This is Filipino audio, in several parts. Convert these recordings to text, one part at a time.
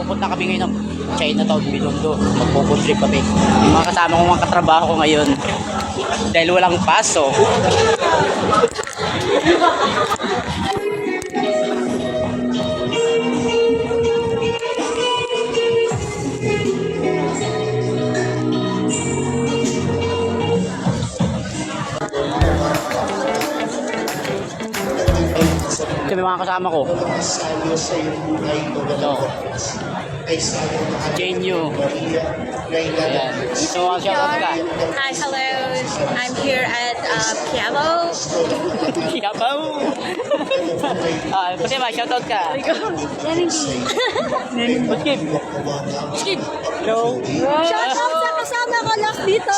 pupunta kami ngayon ng Chinatown, Binondo. Magpo-food trip kami. Yung mga kasama ko, mga katrabaho ko ngayon. Dahil walang pasok. Ito may mga kasama ko. Ito. Genyo. Ayan. So, shoutout ka. Hi, hello. I'm here at Quiabo. Quiabo. Pati ba, shoutout ka. Skip. Skip. Hello. Shoutout sa kasama ko last dito.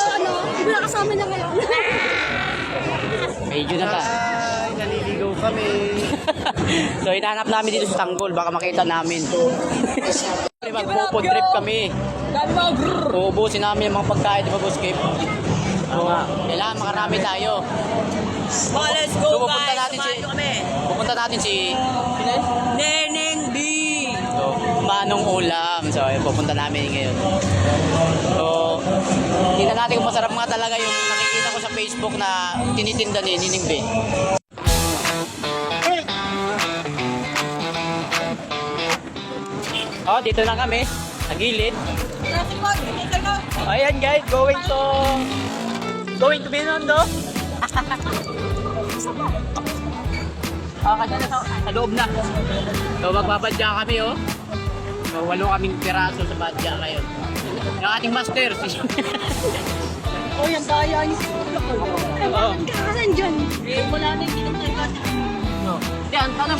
Hindi na kasama na ngayon. Medyo na ta. Naliligaw kami. So, hinahanap namin dito sa Tanggol. Baka makita namin. Magpo-food trip kami. Uubusin namin yung mga pagkain. Di ba, Boss Skip? So, kailangan makarami tayo. Let's So, go guys. pupunta natin si Neneng B. So, manong ulam. So, ayun, pupunta namin ngayon. So, tingnan natin kung masarap nga talaga yung nakikita ko sa Facebook na tinitinda ni Nining B. Oh, dito na kami. Sa gilid. Ayan guys, going to Binondo. Kasi sa loob na. So, magbabadya kami, oh. So, 8 kaming piraso sa badya ngayon. Yung ating master, si... Ang daya niyo. Oo. Kasan dyan? Wala na yung kinong No. Yan, tanong.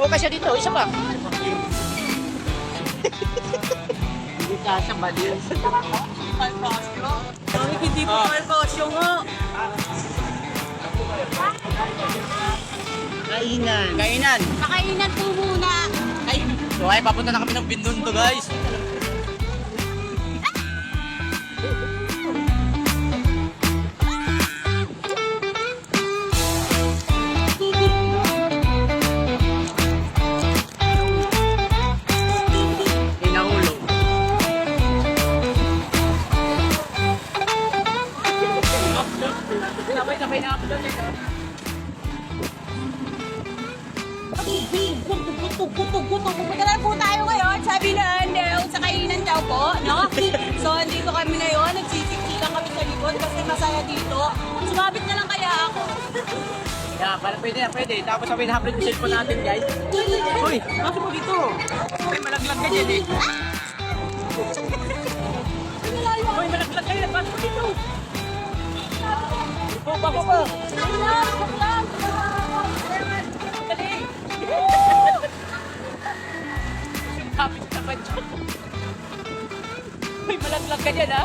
O, kasi dito, isa pa. Hindi siya baliw. Hindi po kalpasyo nga. Kainan. Pakainan po muna. So, ay, papunta na kami ng Binondo, guys. Inaulo. Sabay-sabay na ako doon. Pupunta na po tayo ngayon sa Binondo sa kainan daw po, no? So, andito kami ngayon, nagsisiksikan kami sa likod kasi masaya dito. Sumabit na lang kaya ako. Yeah, para pwede na, pwede. Tapos sabay na haplit yung cellphone natin, guys. Uy, pasok mo dito. Uy, malaglag ka dyan, eh. Uy, malaglag ka dyan. Pasok mo dito. Bako pa. Dali. Kapit na ba dyan? Uy, malaglag ka dyan, ha?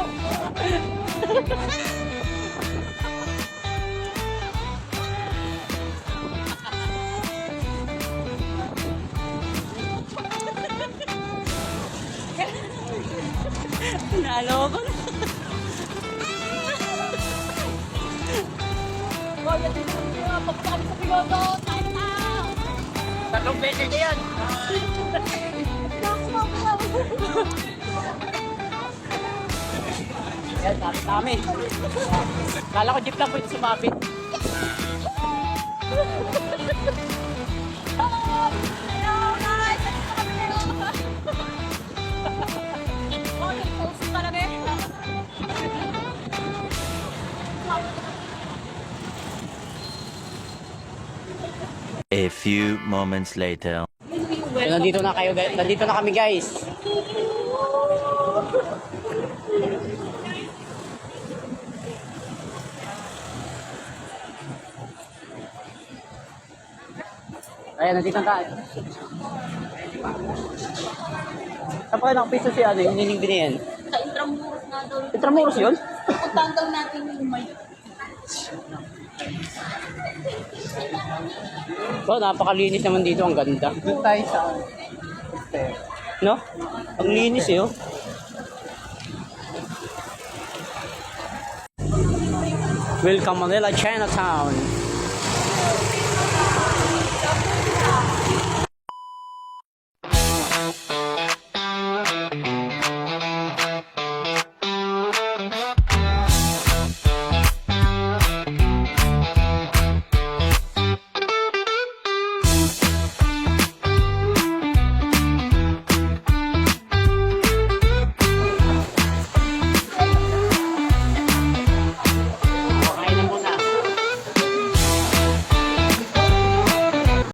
Nalo ko na. Pagpunta kami sa Binondo, time now! 3 beses na yan. Yan, dami. Kala ko jeep lang po ito sumapit. Hello guys! Nandito kami ngayon. Oh, nag-post ka lang eh. A few moments later. So, nandito na kayo, guys. Nandito na kami, guys. Ayan, nandito na tayo. Saan pa kayo nakapiso si ano, yung Nining B na yan? Sa Intramuros na daw. Intramuros yun? Puntahan daw natin yung may... So, napakalinis naman dito. Ang ganda. Doon tayo sa... No? Ang linis eh, oh. Welcome Manila, Chinatown.